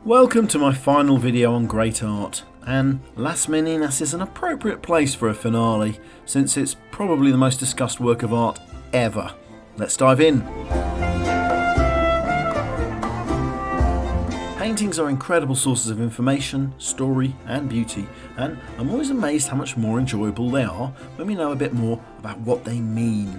Welcome to my final video on great art, and Las Meninas is an appropriate place for a finale since it's probably the most discussed work of art ever. Let's dive in. Paintings are incredible sources of information, story and beauty, and I'm always amazed how much more enjoyable they are when we know a bit more about what they mean.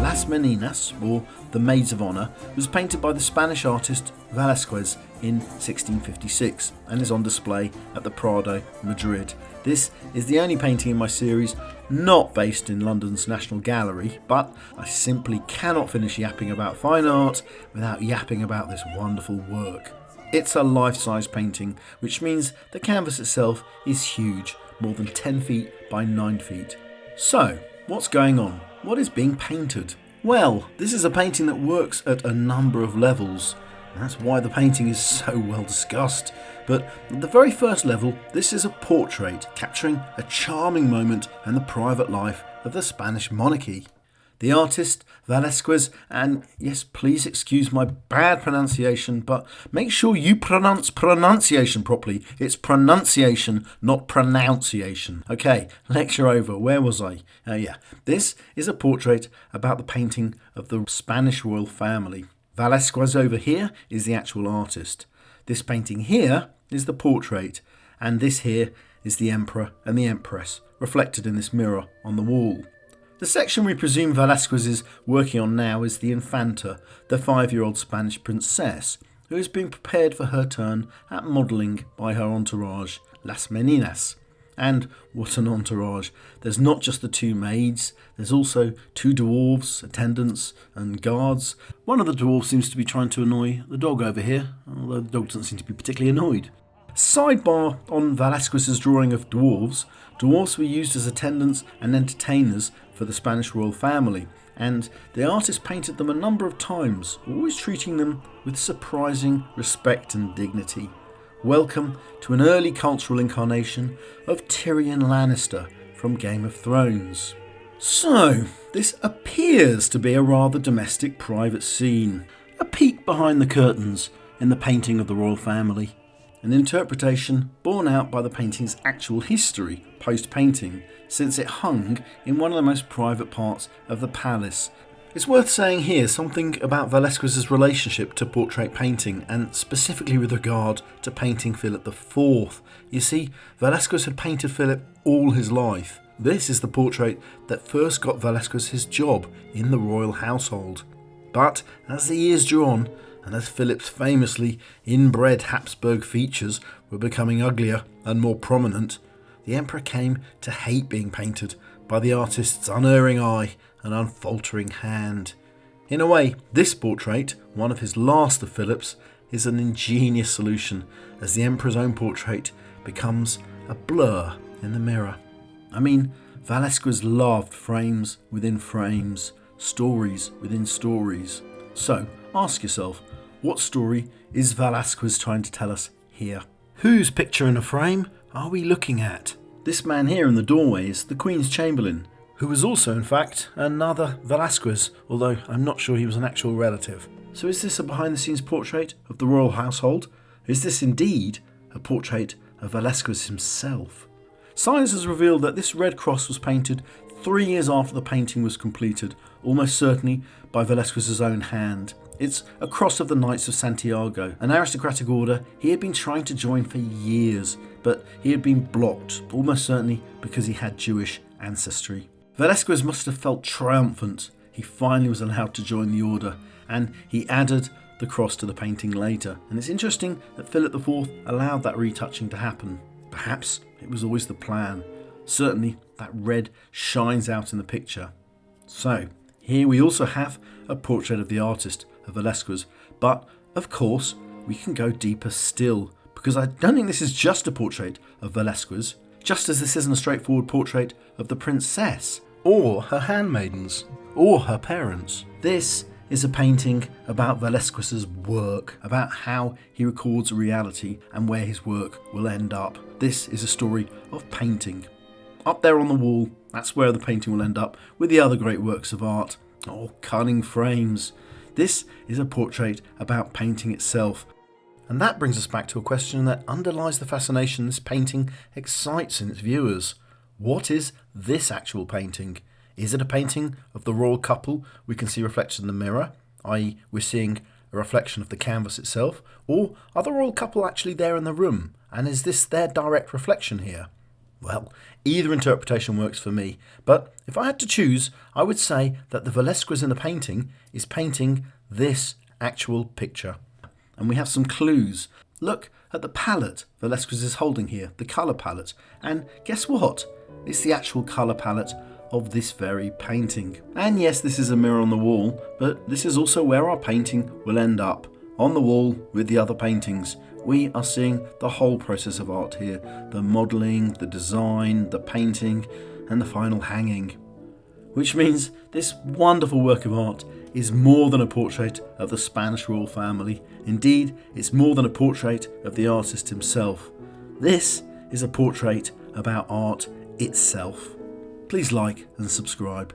Las Meninas, or The Maids of Honor, was painted by the Spanish artist Velazquez in 1656 and is on display at the Prado, Madrid. This is the only painting in my series not based in London's National Gallery, but I simply cannot finish yapping about fine art without yapping about this wonderful work. It's a life-size painting, which means the canvas itself is huge, more than 10 feet by 9 feet. So, what's going on? What is being painted? Well, this is a painting that works at a number of levels. That's why the painting is so well discussed. But at the very first level, this is a portrait capturing a charming moment in the private life of the Spanish monarchy. The artist, Velazquez, and yes, please excuse my bad pronunciation, but make sure you pronounce pronunciation properly. It's pronunciation, not pronunciation. Okay, lecture over. Where was I? This is a portrait about the painting of the Spanish royal family. Velazquez over here is the actual artist. This painting here is the portrait, and this here is the emperor and the empress, reflected in this mirror on the wall. The section we presume Velazquez is working on now is the Infanta, the 5-year-old Spanish princess, who is being prepared for her turn at modelling by her entourage, Las Meninas. And what an entourage. There's not just the two maids, there's also 2 dwarves, attendants and guards. One of the dwarves seems to be trying to annoy the dog over here, although the dog doesn't seem to be particularly annoyed. Sidebar on Velazquez's drawing of dwarves. Dwarves were used as attendants and entertainers for the Spanish royal family, and the artist painted them a number of times, always treating them with surprising respect and dignity. Welcome to an early cultural incarnation of Tyrion Lannister from Game of Thrones. So, this appears to be a rather domestic private scene, a peek behind the curtains in the painting of the royal family. An interpretation borne out by the painting's actual history post-painting, since it hung in one of the most private parts of the palace. It's worth saying here something about Velazquez's relationship to portrait painting, and specifically with regard to painting Philip IV. You see, Velazquez had painted Philip all his life. This is the portrait that first got Velazquez his job in the royal household. But as the years drew on, and as Philip's famously inbred Habsburg features were becoming uglier and more prominent, the emperor came to hate being painted by the artist's unerring eye and unfaltering hand. In a way, this portrait, one of his last of Philip's, is an ingenious solution as the emperor's own portrait becomes a blur in the mirror. I mean, Velazquez loved frames within frames, stories within stories. So, ask yourself, what story is Velazquez trying to tell us here? Whose picture in a frame are we looking at? This man here in the doorway is the Queen's Chamberlain, who was also, in fact, another Velazquez, although I'm not sure he was an actual relative. So is this a behind-the-scenes portrait of the royal household? Is this indeed a portrait of Velazquez himself? Science has revealed that this red cross was painted 3 years after the painting was completed, almost certainly by Velazquez's own hand. It's a cross of the Knights of Santiago, an aristocratic order he had been trying to join for years, but he had been blocked, almost certainly because he had Jewish ancestry. Velazquez must have felt triumphant. He finally was allowed to join the order, and he added the cross to the painting later. And it's interesting that Philip IV allowed that retouching to happen. Perhaps it was always the plan. Certainly that red shines out in the picture. So, here we also have a portrait of the artist, of Velazquez, but of course we can go deeper still, because I don't think this is just a portrait of Velazquez, just as this isn't a straightforward portrait of the princess, or her handmaidens, or her parents. This is a painting about Velazquez's work, about how he records reality and where his work will end up. This is a story of painting. Up there on the wall, that's where the painting will end up with the other great works of art. Oh, cunning frames. This is a portrait about painting itself. And that brings us back to a question that underlies the fascination this painting excites in its viewers. What is this actual painting? Is it a painting of the royal couple we can see reflected in the mirror, i.e. we're seeing a reflection of the canvas itself, or are the royal couple actually there in the room, and is this their direct reflection here? Well, either interpretation works for me, but if I had to choose, I would say that the Velazquez in the painting is painting this actual picture. And we have some clues. Look at the palette Velazquez is holding here, the colour palette, and guess what? It's the actual colour palette of this very painting. And yes, this is a mirror on the wall, but this is also where our painting will end up, on the wall with the other paintings. We are seeing the whole process of art here, the modelling, the design, the painting, and the final hanging. Which means this wonderful work of art is more than a portrait of the Spanish royal family. Indeed, it's more than a portrait of the artist himself. This is a portrait about art itself. Please like and subscribe.